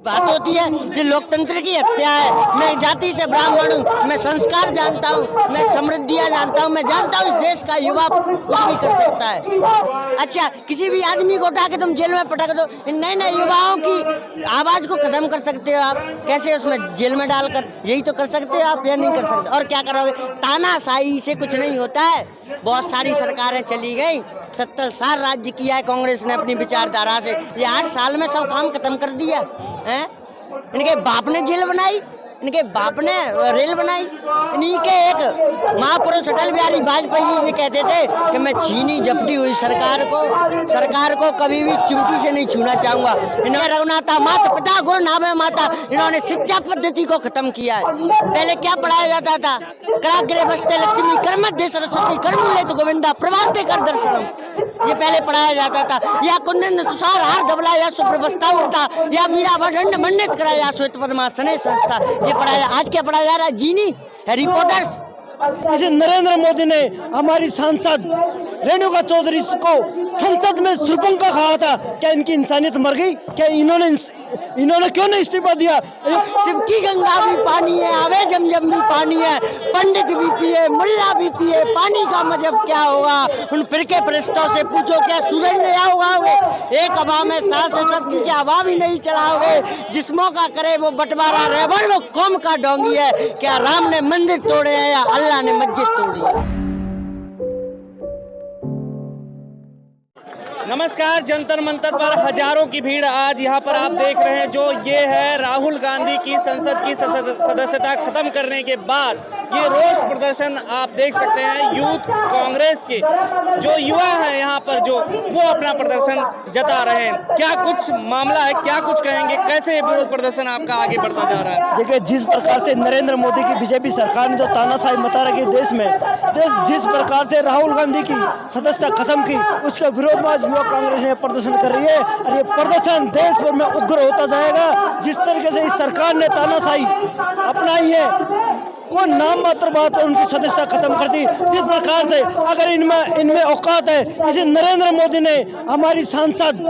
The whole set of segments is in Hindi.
बात होती है ये लोकतंत्र की हत्या है। मैं जाति से ब्राह्मण हूँ, मैं संस्कार जानता हूँ, मैं समृद्धियाँ जानता हूँ, मैं जानता हूँ इस देश का युवा कुछ भी कर सकता है। अच्छा, किसी भी आदमी को उठा के तुम जेल में पटक दो, इन नए नए युवाओं की आवाज को खत्म कर सकते हो आप कैसे? उसमें जेल में डालकर यही तो कर सकते हो आप, या नहीं कर सकते? और क्या करोगे? तानाशाही से कुछ नहीं होता है। बहुत सारी सरकारें चली गई, 70 साल राज्य किया है कांग्रेस ने अपनी विचारधारा से, ये 8 साल में सब काम खत्म कर दिया है। इनके बाप ने जेल बनाई, इनके बाप ने रेल बनाई। इन्हीं के एक महापुरुष अटल बिहारी वाजपेयी जी कहते थे कि मैं छीनी झपटी हुई सरकार को कभी भी चिमटी से नहीं छूना चाहूंगा। इन्होंने रघुनाथा माता पिता गुरु नाभे माता, इन्होंने शिक्षा पद्धति को खत्म किया है। पहले क्या पढ़ाया जाता था? कराग्रे बस्ते लक्ष्मी कर्मध्य सरस्वती कर्मूले तो गोविंदा प्रभाते कर दर्शनम, ये पहले पढ़ाया जाता था। या कुंदन तुषार हार धवला या सुप्रभस्तावृता या बीड़ा भंड मंडित करा या श्वेत पद्मासने संस्था, ये पढ़ाया। आज क्या पढ़ाया जा रहा है? जीनी, हैरी पॉटर्स। इसे नरेंद्र मोदी ने हमारी सांसद रेणुका चौधरी को संसद में सुरपंखा कहा था। क्या इनकी इंसानियत मर गई? क्या इन्होंने क्यों नहीं इस्तीफा दिया? शिव की गंगा भी पानी है, आवे जमजम भी पानी है, पंडित भी पिए मुल्ला भी पिए, पानी का मजहब क्या होगा? उन फिरके परस्तों से पूछो क्या सूरज नहीं आओगे? एक हवा में सांस है सबकी, क्या हवा भी नहीं चलाओगे? जिस्मों का करे वो बंटवारा रेवड़, वो कौम का डोंगी है। क्या राम ने मंदिर तोड़े हैं या अल्लाह ने मस्जिद तोड़ी है? नमस्कार। जंतर मंतर पर हजारों की भीड़ आज यहाँ पर आप देख रहे हैं। जो ये है राहुल गांधी की संसद की सदस्यता खत्म करने के बाद ये रोष प्रदर्शन आप देख सकते हैं। यूथ कांग्रेस के जो युवा हैं यहाँ पर जो वो अपना प्रदर्शन जता रहे हैं। क्या कुछ मामला है, क्या कुछ कहेंगे, कैसे विरोध प्रदर्शन आपका आगे बढ़ता जा रहा है? देखिए, जिस प्रकार से नरेंद्र मोदी की बीजेपी सरकार ने जो तानाशाही मचा रखी है देश में, जिस प्रकार से राहुल गांधी की सदस्यता खत्म की, उसके विरोध में आज युवा कांग्रेस ने प्रदर्शन कर रही है। और ये प्रदर्शन देश भर में उग्र होता जाएगा। जिस तरीके से इस सरकार ने तानाशाही अपनाई है, कोई नाम मात्र बात पर उनकी सदस्यता खत्म कर दी। जिस प्रकार से अगर इनमें औकात है, इसे नरेंद्र मोदी ने हमारी सांसद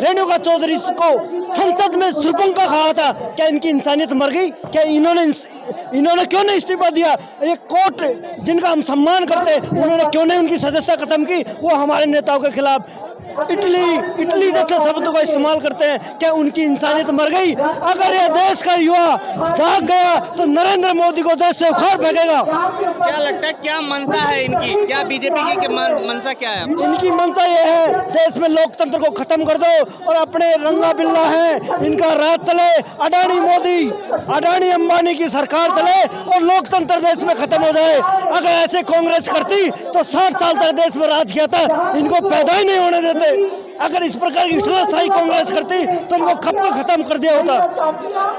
रेणुका चौधरी को संसद में सुरपंखा कहा था। क्या इनकी इंसानियत मर गई? क्या इन्होंने क्यों नहीं इस्तीफा दिया? ये कोर्ट जिनका हम सम्मान करते हैं, उन्होंने क्यों नहीं उनकी सदस्यता खत्म की? वो हमारे नेताओं के खिलाफ इटली जैसे शब्द को इस्तेमाल करते हैं। क्या उनकी इंसानियत मर गई? अगर ये देश का युवा जाग गया तो नरेंद्र मोदी को देश से उखाड़ फेंकेगा। क्या लगता है, क्या मंशा है इनकी? क्या बीजेपी की मंशा क्या है? इनकी मंशा ये है, देश में लोकतंत्र को खत्म कर दो और अपने रंगा बिल्ला है इनका राज चले, अडानी मोदी अडानी अंबानी की सरकार चले और लोकतंत्र देश में खत्म हो जाए। अगर ऐसे कांग्रेस करती तो 60 साल तक देश में राज किया था, इनको पैदा ही नहीं होने देते। अगर इस प्रकार की तानाशाही कांग्रेस करती तो उनको कब को खत्म कर दिया होता।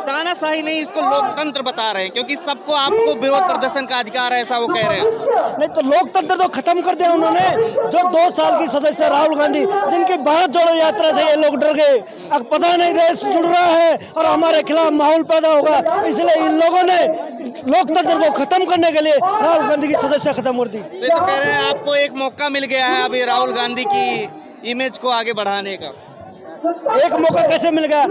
तानाशाही नहीं, इसको लोकतंत्र बता रहे हैं, क्योंकि सबको आपको विरोध प्रदर्शन का अधिकार है, ऐसा वो कह रहे हैं। नहीं तो लोकतंत्र तो खत्म कर दिया उन्होंने। जो 2 साल की सदस्यता राहुल गांधी, जिनकी भारत जोड़ो यात्रा से ये लोग डर गए, अब पता नहीं देश जुड़ रहा है और हमारे खिलाफ माहौल पैदा होगा, इसलिए इन लोगों ने लोकतंत्र को खत्म करने के लिए राहुल गांधी की सदस्यता खत्म कर दी। तो कह रहे हैं आपको एक मौका मिल गया है अभी राहुल गांधी की इमेज को आगे बढ़ाने का। एक मौका कैसे मिल गया?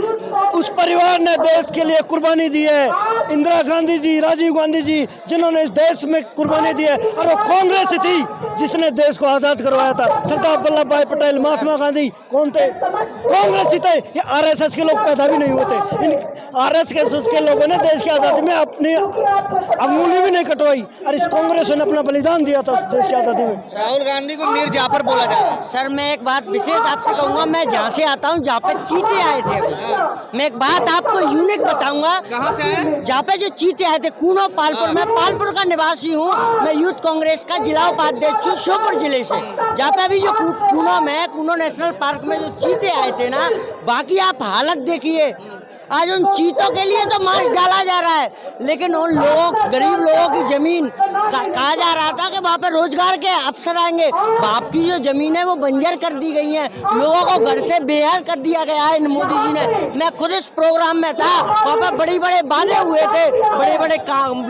उस परिवार ने देश के लिए कुर्बानी दी है। इंदिरा गांधी जी, राजीव गांधी जी, जिन्होंने इस देश में कुर्बानी दी है, और वो कांग्रेस थी जिसने देश को आजाद करवाया था। सरदार वल्लभ भाई पटेल, महात्मा गांधी कौन थे? कांग्रेस ही थे। ये आरएसएस के लोग पैदा भी नहीं होते। इन आरएसएस के लोगों ने देश की आजादी में अपनी अंगुली भी नहीं कटवाई, और इस कांग्रेस ने अपना बलिदान दिया था देश की आजादी में। राहुल गांधी को मीर जाफर बोला जा रहा है। सर, मैं एक बात विशेष आपसे कहूंगा। मैं जहाँ से आता हूँ, जहाँ पे चीते आए थे, मैं एक बात आपको यूनिक बताऊंगा। कहाँ से आए? जहाँ पे जो चीते आए थे, कूनो पालपुर। मैं पालपुर का निवासी हूँ। मैं यूथ कांग्रेस का जिला उपाध्यक्ष हूँ श्योपुर जिले से। जहाँ पे अभी जो कूनो नेशनल पार्क में जो चीते आए थे ना, बाकी आप हालत देखिए। आज उन चीतों के लिए तो मांस डाला जा रहा है, लेकिन उन लोगों, गरीब लोगों की जमीन कहा जा रहा था कि वहाँ पे रोजगार के अवसर आएंगे। बाप की जो जमीन है वो बंजर कर दी गई है, लोगों को घर से बेघर कर दिया गया है इन मोदी जी ने। मैं खुद इस प्रोग्राम में था, वहाँ पे बड़े बड़े वादे हुए थे, बड़े बड़े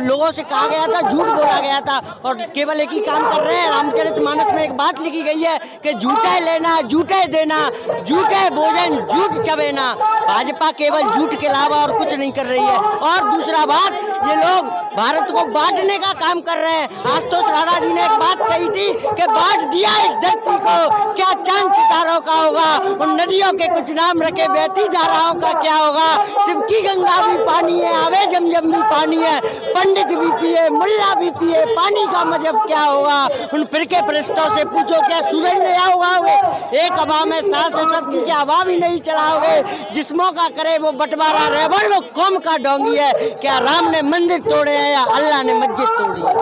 लोगों से कहा गया था, झूठ बोला गया था, और केवल एक ही काम कर रहे हैं। रामचरितमानस में एक बात लिखी गई है कि झूठे लेना, झूठे देना, झूठे भोजन, झूठ चबेना। भाजपा केवल झूठ झूठ के अलावा और कुछ नहीं कर रही है। और दूसरा बात, ये लोग भारत को बांटने का काम कर रहे हैं। आशुतोष राणा जी ने एक बात कही थी कि बांट दिया इस धरती को, क्या चांद सितारों का होगा, उन नदियों के कुछ नाम रखे बहती धाराओं का क्या होगा। शिव की गंगा भी पानी है, आवे जमजम भी पानी है, पंडित भी पिए मुल्ला भी पिए, पानी का मजहब क्या होगा। उन फिरके परस्तों से पूछो, क्या सूरज नहीं आओगे, एक हवा में सांस है सबकी, क्या हवा भी नहीं चलाओगे। जिस्मों का करे वो बंटवारा, रेवड़ वो कौम का डोंगी है। क्या राम ने मंदिर तोड़े हैं या अल्लाह ने मस्जिद तोड़ी है।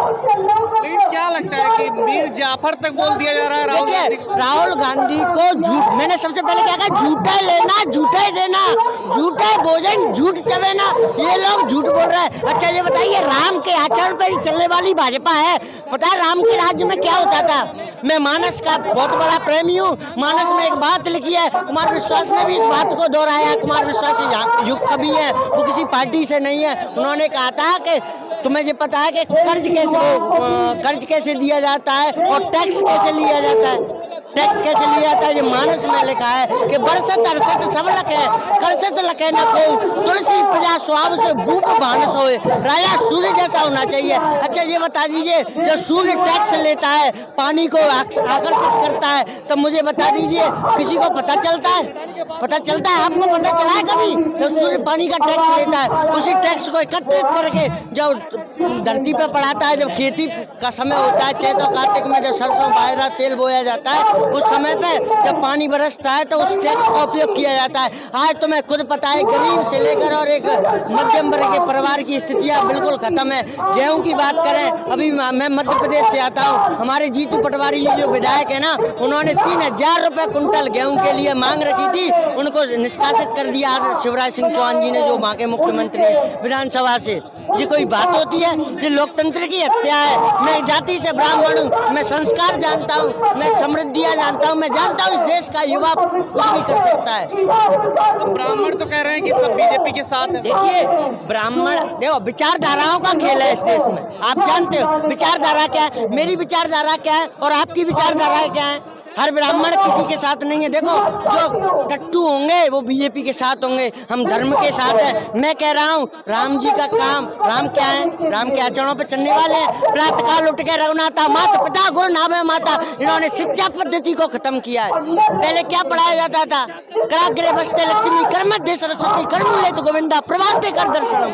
लेकिन क्या लगता है कि मीर जाफर तक बोल दिया जा रहा है राहुल गांधी को? राहुल गांधी को झूठ, मैंने सबसे पहले क्या कहा, झूठे लेना झूठे देना, झूठे भोजन झूठ चबेना, ये लोग झूठ बोल रहे हैं। अच्छा ये बताइए, राम के आचरण पर ही चलने वाली भाजपा है। पता है राम के राज्य में क्या होता था? मैं मानस का बहुत बड़ा प्रेमी हूँ। मानस में एक बात लिखी है, कुमार विश्वास ने भी इस बात को दोहराया। कुमार विश्वास युग कवि है, वो किसी पार्टी से नहीं है। उन्होंने कहा था कि तुम्हें ये पता है कि कर्ज कैसे दिया जाता है और टैक्स कैसे लिया जाता है, टैक्स कैसे लिया जाता है। ये मानस में लिखा है कि बरसत अरसत सब लखे, करसत लखे न कोई, तुलसी प्रजा स्वाब से भूप भानस होए, राजा सूर्य जैसा होना चाहिए। अच्छा ये बता दीजिए, जब सूर्य टैक्स लेता है, पानी को आकर्षित करता है, तो मुझे बता दीजिए किसी को पता चलता है? पता चलता है? आपको पता चला है कभी? जब सूर्य पानी का टैक्स लेता है, उसी टैक्स को एकत्रित करके जब धरती पे पड़ाता है, जब खेती का समय होता है, चैत और कार्तिक में जब सरसों बाजरा तेल बोया जाता है, उस समय पे जब पानी बरसता है तो उस टैक्स का उपयोग किया जाता है। आज तुम्हें खुद पता है, गरीब से लेकर और एक मध्यम वर्ग के परिवार की स्थितियां बिल्कुल खत्म है। गेहूं की बात करें, अभी मैं मध्य प्रदेश से आता हूं, हमारे जीतू पटवारी जी जो विधायक है ना, उन्होंने 3000 रुपये कुंटल गेहूं के लिए मांग रखी थी, उनको निष्कासित कर दिया शिवराज सिंह चौहान जी ने, जो वहाँ के मुख्यमंत्री विधानसभा से। ये कोई बात होती है? ये लोकतंत्र की हत्या है। मैं जाति से ब्राह्मण हूँ, मैं संस्कार जानता हूँ, मैं समृद्धियाँ जानता हूँ, मैं जानता हूँ इस देश का युवा कुछ भी कर सकता है। तो ब्राह्मण तो कह रहे हैं कि सब बीजेपी के साथ है। देखिए ब्राह्मण, देखो विचारधाराओं का खेल है इस देश में। आप जानते हो विचारधारा क्या है, मेरी विचारधारा क्या है और आपकी विचारधारा क्या है। हर ब्राह्मण किसी के साथ नहीं है। देखो जो टट्टू होंगे वो बीजेपी के साथ होंगे, हम धर्म के साथ हैं। मैं कह रहा हूँ राम जी का काम, राम क्या है, राम के आचरणों पे चलने वाले हैं। प्रातःकाल उठ के रघुनाथा माता पिता गुरु नाम है माता, इन्होंने शिक्षा पद्धति को खत्म किया है। पहले क्या पढ़ाया जाता था? कराग्रे बसते लक्ष्मी कर मध्य सरस्वती कर मूल्य तो गोविंदा प्रभाते कर दर्शनम,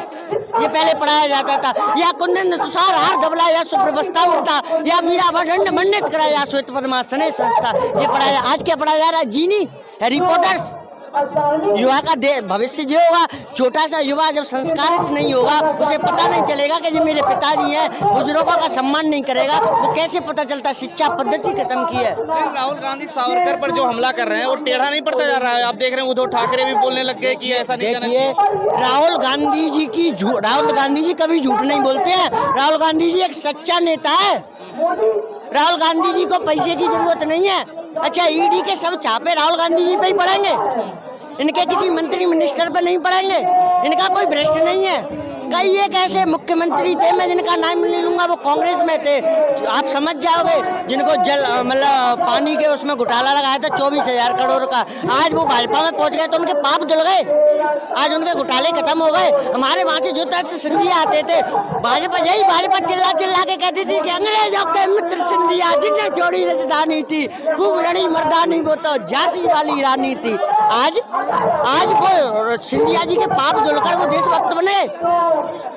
ये पहले पढ़ाया जाता था। या कुंदन तुषार हार धवला या सुप्रभस्ता वृता या बीड़ा भंड मंडित करा या श्वेत पद्मासने संस्था, ये पढ़ाया। आज क्या पढ़ाया जा रहा है? जीनी, हैरी पॉटर्स। युवा का भविष्य जो होगा, छोटा सा युवा जब संस्कारित नहीं होगा, उसे पता नहीं चलेगा कि ये मेरे पिताजी हैं, बुजुर्गों का सम्मान नहीं करेगा, वो कैसे पता चलता? शिक्षा पद्धति खत्म की है। राहुल गांधी सावरकर पर जो हमला कर रहे हैं वो टेढ़ा नहीं पड़ता जा रहा है? आप देख रहे हैं उद्धव ठाकरे भी बोलने लग गए कि ऐसा नहीं। देखिए राहुल गांधी जी कभी झूठ नहीं बोलते हैं। राहुल गांधी जी एक सच्चा नेता है। राहुल गांधी जी को पैसे की जरूरत नहीं है। अच्छा ईडी के सब छापे राहुल गांधी जी पे ही पड़ेंगे, इनके किसी मंत्री मिनिस्टर पे नहीं पड़ेंगे। इनका कोई भ्रष्ट नहीं है। कई एक ऐसे मुख्यमंत्री थे, मैं जिनका नाम नहीं लूंगा, वो कांग्रेस में थे, आप समझ जाओगे, जिनको जल मतलब पानी के उसमें घोटाला लगाया था 24,000 करोड़ का। आज वो भाजपा में पहुंच गए तो उनके पाप धुल गए, आज उनके घोटाले खत्म हो गए। हमारे वहां से जो तत्व सिंधिया आते थे, भाजपा चिल्ला चिल्ला के कहती थी कि अंग्रेजों के मित्र सिंधिया जिन्हें छोड़ी राजधानी थी, खूब लड़ी मर्दानी, वो तो झांसी वाली रानी थी। आज वो सिंधिया जी के पाप धुलकर वो देशभक्त बने,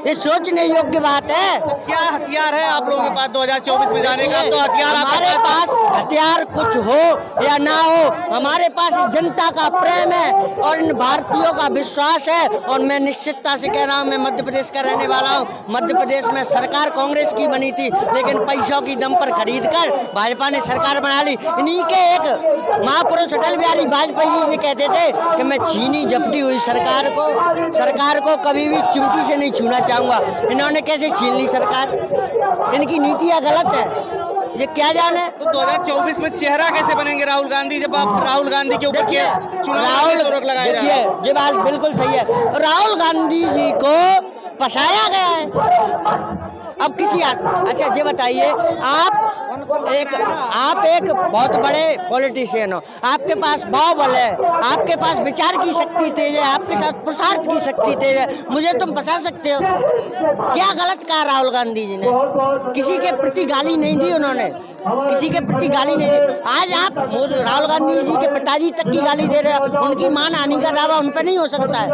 ये सोचने योग्य बात है। तो क्या हथियार है आप लोगों के पास 2024 में जाने का? तो हथियार हमारे पास हथियार कुछ हो या ना हो, हमारे पास जनता का प्रेम है और इन भारतीयों का विश्वास है। और मैं निश्चितता से कह रहा हूँ, मैं मध्य प्रदेश का रहने वाला हूँ। मध्य प्रदेश में सरकार कांग्रेस की बनी थी, लेकिन पैसों की दम पर खरीद कर भाजपा ने सरकार बना ली। इन्हीं के एक महापुरुष अटल बिहारी वाजपेयी जी कहते थे कि मैं छीनी झपटी हुई सरकार को कभी भी चिमटी से नहीं छूना चाहूंगा। इन्होंने कैसे छीन ली सरकार? इनकी नीतियां गलत है, ये क्या जाने। तो 2024 में चेहरा कैसे बनेंगे राहुल गांधी, जब आप राहुल गांधी के ऊपर रोक लगाया? देखिए ये बात बिल्कुल सही है, राहुल गांधी जी को फंसाया गया है। अब किसी अच्छा ये बताइए, आप आप एक बहुत बड़े पॉलिटिशियन हो, आपके पास बाहुबल है, आपके पास विचार की शक्ति तेज है, आपके साथ पुरुषार्थ की शक्ति तेज है, मुझे तुम बता सकते हो क्या गलत कहा राहुल गांधी जी ने? किसी के प्रति गाली नहीं दी उन्होंने, किसी के प्रति गाली नहीं दी। आज आप राहुल गांधी जी के पिताजी तक की गाली दे रहे हो, उनकी मान हानि का दावा उन पर नहीं हो सकता है?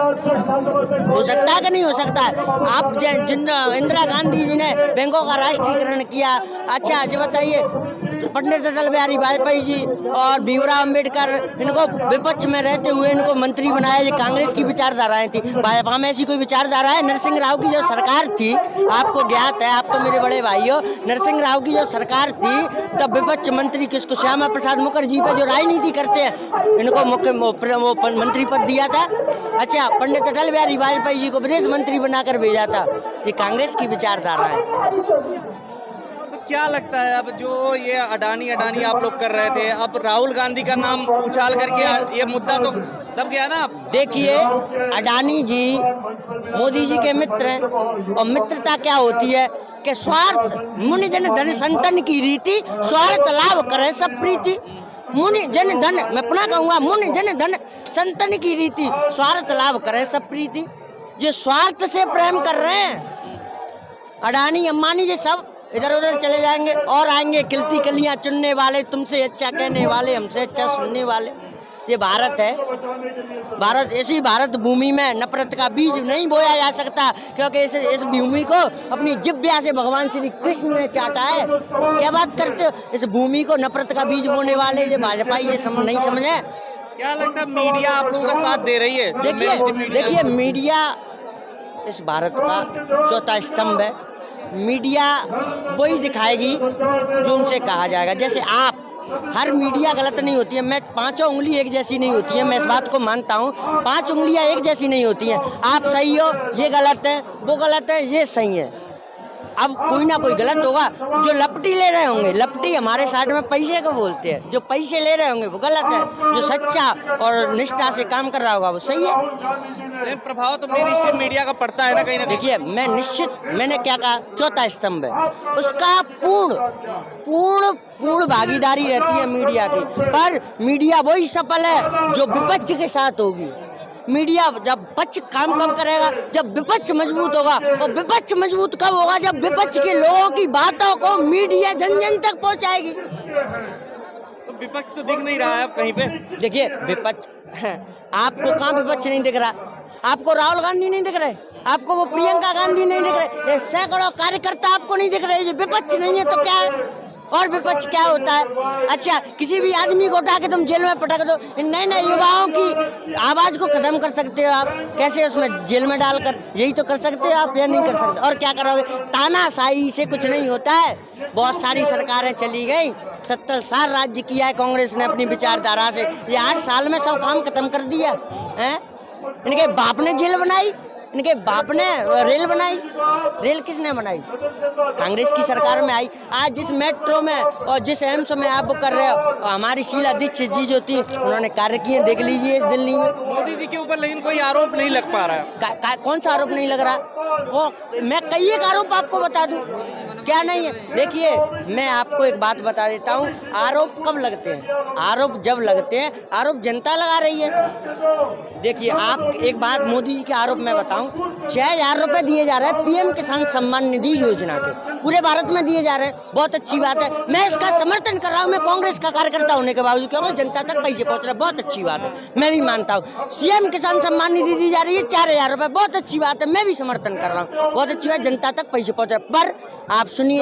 हो सकता है कि नहीं हो सकता है? आप जिन इंदिरा गांधी जी ने बैंकों का राष्ट्रीयकरण किया, अच्छा ये बताइए पंडित अटल बिहारी वाजपेयी जी और भीमराव अम्बेडकर, इनको विपक्ष में रहते हुए इनको मंत्री बनाया, ये कांग्रेस की विचारधाराएं थी। भाजपा में ऐसी कोई विचारधारा है? नरसिंह राव की जो सरकार थी, आपको ज्ञात है, आप तो मेरे बड़े भाई हो, नरसिंह राव की जो सरकार थी तब विपक्ष मंत्री किसको, श्यामा प्रसाद मुखर्जी पे जो राजनीति करते हैं इनको मुख्य मंत्री पद दिया था। अच्छा, पंडित अटल बिहारी वाजपेयी जी को विदेश मंत्री बनाकर भेजा था। ये कांग्रेस की विचारधारा है। तो क्या लगता है अब जो ये अडानी आप लोग कर रहे थे, अब राहुल गांधी का नाम उछाल करके ये मुद्दा तो दब गया ना? देखिए, अडानी जी मोदी जी के मित्र हैं, और मित्रता क्या होती है कि स्वार्थ मुनि जन धन संतन की रीति, स्वार्थ लाभ करे सब प्रीति। मुनि जन धन, मैं पुनः कहूँगा, मुनि जन धन संतन की रीति, स्वार्थ लाभ करे सब प्रीति। जो स्वार्थ से प्रेम कर रहे हैं अडानी अंबानी जी, सब इधर उधर चले जाएंगे और आएंगे खिलती कलियां चुनने वाले, तुमसे अच्छा कहने वाले, हमसे अच्छा सुनने वाले। ये भारत है, भारत, ऐसी भारत भूमि में नफरत का बीज नहीं बोया जा सकता, क्योंकि इस भूमि को अपनी जिह्वा से भगवान श्री कृष्ण ने चाटा है। क्या बात करते हो? इस भूमि को नफरत का बीज बोने वाले ये भाजपा ये नहीं समझे। क्या लगता है मीडिया आप लोगों का साथ दे रही है? देखिए मीडिया इस भारत का चौथा स्तंभ है। मीडिया वही दिखाएगी जो उनसे कहा जाएगा। जैसे आप, हर मीडिया गलत नहीं होती है, मैं पांचों उंगली एक जैसी नहीं होती है, मैं इस बात को मानता हूँ। 5 उंगलियां एक जैसी नहीं होती हैं। आप सही हो, ये गलत है, वो गलत है, ये सही है। अब कोई ना कोई गलत होगा। जो लपटी ले रहे होंगे, लपटी हमारे साइड में पैसे को बोलते हैं, जो पैसे ले रहे होंगे वो गलत है, जो सच्चा और निष्ठा से काम कर रहा होगा वो सही है। प्रभाव तो मेन स्ट्रीम मीडिया का पड़ता है ना कहीं ना कहीं। देखिए, मैंने क्या कहा, चौथा स्तंभ है, उसका पूर्ण भागीदारी रहती है मीडिया की। पर मीडिया वही सफल है जो विपक्ष के साथ होगी। मीडिया जब पक्ष काम कब करेगा, जब विपक्ष मजबूत होगा। और विपक्ष मजबूत कब होगा? जब विपक्ष के लोगों की बातों को मीडिया जन जन तक पहुंचाएगी। तो विपक्ष तो दिख नहीं रहा है अब कहीं पे। देखिए, विपक्ष आपको कहाँ विपक्ष नहीं दिख रहा? आपको राहुल गांधी नहीं दिख रहे, आपको वो प्रियंका गांधी नहीं दिख रहे, ये सैकड़ों कार्यकर्ता आपको नहीं दिख रहे। ये विपक्ष नहीं है तो क्या है? और विपक्ष क्या होता है? अच्छा, किसी भी आदमी को उठा के तुम जेल में पटक दो, इन नए नए युवाओं की आवाज को खत्म कर सकते हो आप कैसे? उसमें जेल में डालकर, यही तो कर सकते हो आप, या नहीं कर सकते? और क्या करोगे? तानाशाही से कुछ नहीं होता है। बहुत सारी सरकारें चली गई, 70 साल राज्य किया है कांग्रेस ने अपनी विचारधारा से, ये 8 साल में सब काम खत्म कर दिया है। इनके बाप ने जेल बनाई, इनके बाप ने रेल बनाई। रेल किसने बनाई? कांग्रेस की सरकार में आई। आज जिस मेट्रो में और जिस एम्स में आप कर रहे हो, हमारी शीला दीक्षित जी जो थी उन्होंने कार्य किए, देख लीजिए इस दिल्ली में। मोदी जी के ऊपर लेकिन कोई आरोप नहीं लग पा रहा है। कौन सा आरोप नहीं लग रहा? मैं कई एक आरोप आपको बता दूं, क्या नहीं है? देखिए, मैं आपको एक बात बता देता हूँ, आरोप कब लगते हैं? आरोप जब लगते हैं, आरोप जनता लगा रही है। देखिए, आप एक बात, मोदी जी के आरोप मैं बताऊं, 6,000 रुपए दिए जा रहे हैं पीएम किसान सम्मान निधि योजना के, पूरे भारत में दिए जा रहे हैं। बहुत अच्छी बात है, मैं इसका समर्थन कर रहा हूं। मैं कांग्रेस का कार्यकर्ता होने के बावजूद, क्योंकि जनता तक पैसे पहुंच रहे हैं, बहुत अच्छी बात है, मैं भी मानता हूँ। सीएम किसान सम्मान निधि दी जा रही है 4,000 रुपए, बहुत अच्छी बात है, मैं भी समर्थन कर रहा हूँ, बहुत अच्छी बात, जनता तक पैसे पहुंच रहे हैं। पर आप सुनिए,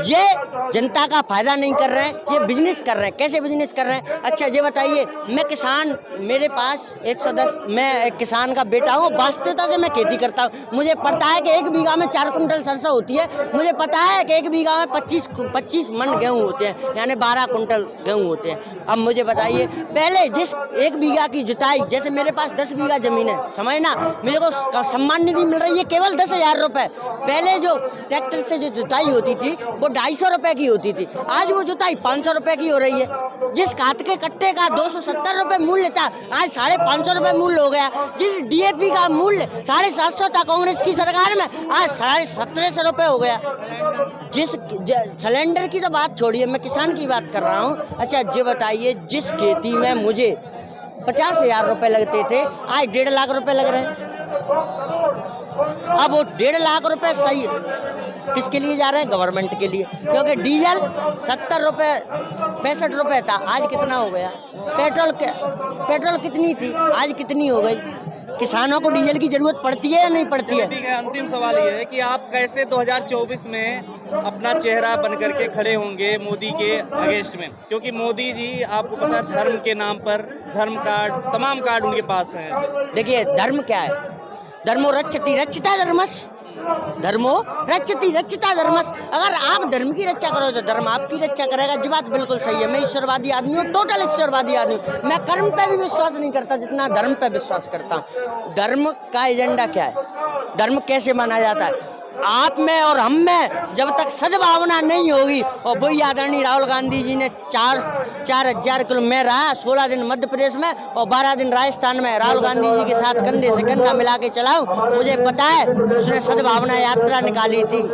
ये जनता का फायदा नहीं कर रहे हैं, ये बिजनेस कर रहे हैं। कैसे बिजनेस कर रहे हैं? अच्छा ये बताइए, मैं किसान, मेरे पास 110, मैं एक किसान का बेटा हूँ, वास्तविकता से मैं खेती करता हूँ। मुझे पता है कि 1 बीघा में 4 कुंटल सरसों होती है। मुझे पता है कि 1 बीघा में 25 मन गेहूँ होते हैं, यानी 12 कुंटल गेहूँ होते हैं। अब मुझे बताइए, पहले जिस 1 बीघा की जुताई, जैसे मेरे पास 10 बीघा जमीन है, समझना, मेरे को सम्मान निधि मिल रही है केवल 10,000 रुपये। पहले जो ट्रैक्टर से जो जुताई होती थी वो 250 रुपए की होती थी, आज वो जुताई 500 रुपए की हो रही है। जिस खाद के कट्टे का 270 रुपए मूल्य था, आज 550 रुपए मूल्य हो गया। जिस डीएपी का मूल्य 750 था कांग्रेस की सरकार में, आज 1750 रुपए हो गया। सिलेंडर की तो बात छोड़िए, मैं किसान की बात कर रहा हूँ। अच्छा ये बताइए, जिस खेती में मुझे 50,000 रुपए लगते थे, आज 1.5 लाख रुपए लग रहे हैं। अब वो 1.5 लाख रुपए सही किसके लिए जा रहे हैं? गवर्नमेंट के लिए, क्योंकि डीजल 70 रुपए 65 रुपए था, आज कितना हो गया? पेट्रोल कितनी थी, आज कितनी हो गई? किसानों को डीजल की जरूरत पड़ती है या नहीं पड़ती है? ठीक है, अंतिम सवाल ये है कि आप कैसे 2024 में अपना चेहरा बन करके खड़े होंगे मोदी के अगेंस्ट में, क्योंकि मोदी जी आपको पता है धर्म के नाम पर धर्म कार्ड, तमाम कार्ड उनके पास हैं। देखिए, धर्म क्या है? धर्मो रक्षति रक्षिता धर्मस, धर्मो रक्षति रक्षिता धर्मस। अगर आप धर्म की रक्षा करो तो धर्म आपकी रक्षा करेगा। जी बात बिल्कुल सही है। मैं ईश्वरवादी आदमी हूँ, टोटल ईश्वरवादी आदमी हूँ। मैं कर्म पे भी विश्वास नहीं करता जितना धर्म पे विश्वास करता हूँ। धर्म का एजेंडा क्या है? धर्म कैसे माना जाता है? आप में और हम में जब तक सद्भावना नहीं होगी, और वही आदरणीय राहुल गांधी जी ने 4,000 किलो में रहा, 16 दिन मध्य प्रदेश में और 12 दिन राजस्थान में राहुल गांधी जी के साथ कंधे से कंधा मिला के चलाऊं, मुझे पता है उसने सद्भावना यात्रा निकाली थी।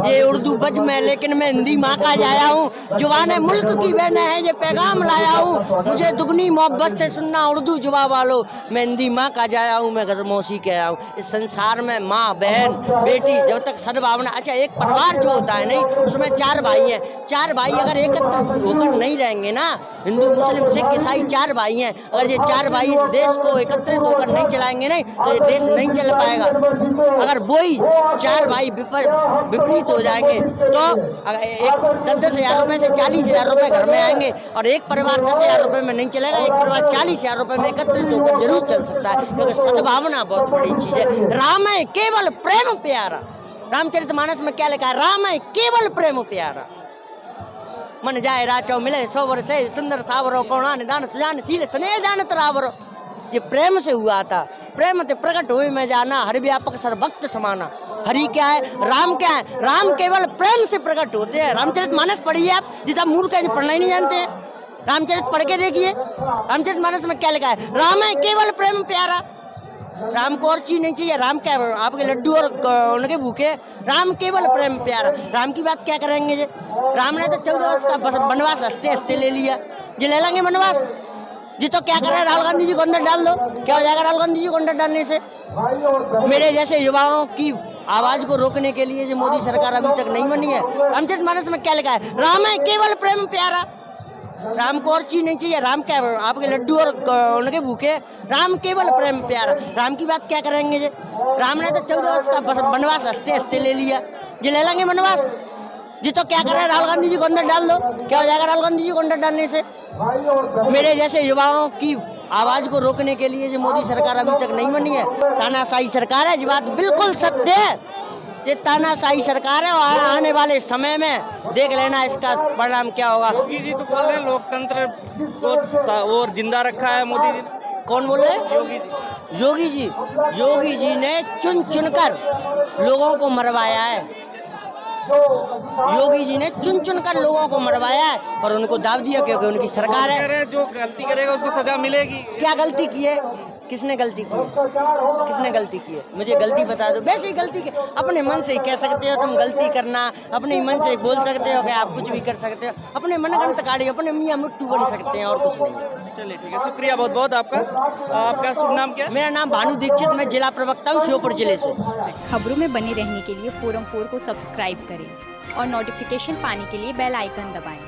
ये उर्दू बज में, लेकिन मैं हिंदी माँ का जाया हूँ। जुबान मुल्क की बहन है, ये पैगाम लाया हूँ, मुझे दुगनी मोहब्बत से सुनना उर्दू जुबा वालों। मैं हिंदी माँ का जाया हूँ, मैं गजमोशी के आया हूँ। इस संसार में माँ, बहन, बेटी, जब तक सद्भावना। अच्छा, एक परिवार जो होता है नहीं, उसमें 4 भाई हैं। 4 भाई अगर एकत्र होकर नहीं रहेंगे ना, हिंदू मुस्लिम सिख ईसाई 4 भाई हैं, अगर ये 4 भाई देश को एकत्रित होकर नहीं चलाएंगे नहीं तो ये देश नहीं चल पाएगा। अगर वही 4 भाई विपरीत हो जाएंगे तो एक 10-10 हज़ार रुपए से 40,000 रुपए घर में आएंगे, और एक परिवार 10,000 रुपए में नहीं चलेगा, एक परिवार 40,000 रुपए में एकत्रित होकर जरूर चल सकता है, क्योंकि सद्भावना बहुत बड़ी चीज है। राम है केवल प्रेम प्यारा, रामचरितमानस में क्या लिखा है? राम है केवल प्रेम प्यारा, मन जाए राचो मिले सोवर से सुंदर सावरो, कोणा निदान सुजान शील स्नेह जानत रावरो। ये प्रेम से हुआ था। प्रेम ते प्रकट हुए में जाना, हरि व्यापक सर्वभक्त समाना। हरि क्या है? राम क्या है? राम केवल प्रेम से प्रकट होते हैं। रामचरितमानस पढ़िए आप, जितना मूर्ख है पढ़ना ही नहीं जानते हैं। रामचरित पढ़ के देखिए, रामचरितमानस में क्या लिखा है? राम है केवल प्रेम प्यारा। राम को और चीज नहीं चाहिए। राम क्या है? आपके लड्डू और उनके भूखे। राम केवल प्रेम प्यारा। राम की बात क्या करेंगे जी? राम ने तो 14 वर्ष का वनवास हंसते हंसते ले लिया, जी ले लेंगे वनवास जी। तो क्या कर रहे हैं? राहुल गांधी जी को अंदर डाल दो, क्या हो जाएगा राहुल गांधी जी को अंदर डालने से? मेरे जैसे युवाओं की आवाज को रोकने के लिए जो मोदी सरकार अभी तक नहीं बनी है। रामचरितमानस में क्या लिखा है? राम है केवल प्रेम प्यारा। राम को और चीज नहीं चाहिए। राम क्या है? आपके लड्डू और उनके भूखे। राम केवल प्रेम प्यारा। राम की बात क्या करेंगे जी? राम ने तो 14 वर्ष का वनवास हंसते हंसते ले लिया, जी ले लेंगे वनवास जी। तो क्या कर रहे हैं? राहुल गांधी जी को अंदर डाल दो, क्या हो जाएगा राहुल गांधी जी को अंदर डालने से? मेरे जैसे युवाओं की आवाज को रोकने के लिए जो मोदी सरकार अभी तक नहीं बनी है, तानाशाही सरकार है। जी बात बिल्कुल सत्य है, ये तानाशाही सरकार है, और आने वाले समय में देख लेना इसका परिणाम क्या होगा। योगी जी तो बोल रहे हैं लोकतंत्र को और जिंदा रखा है मोदी जी। कौन बोल रहे हैं? योगी जी। योगी जी ने चुन चुनकर लोगों को मरवाया है। योगी जी ने चुन चुनकर लोगों को मरवाया है और उनको दाव दिया, क्योंकि उनकी सरकार है। जो गलती करेगा उसको सजा मिलेगी। क्या गलती की है? किसने गलती की है? किसने गलती की है? मुझे गलती बता दो। वैसे ही गलती की, अपने मन से ही कह सकते हो तुम गलती करना, अपने मन से बोल सकते हो कि आप कुछ भी कर सकते हो, अपने मनगढ़ंत गाड़ी, अपने मियाँ मुट्ठू बन सकते हैं, और कुछ नहीं है। चलिए ठीक है, शुक्रिया बहुत बहुत आपका। आपका शुभ नाम क्या है? मेरा नाम भानु दीक्षित, मैं जिला प्रवक्ता हूँ श्योपुर जिले से। खबरों में बने रहने के लिए फोरम 4 को सब्सक्राइब करें और नोटिफिकेशन पाने के लिए बेल आइकन दबाएं।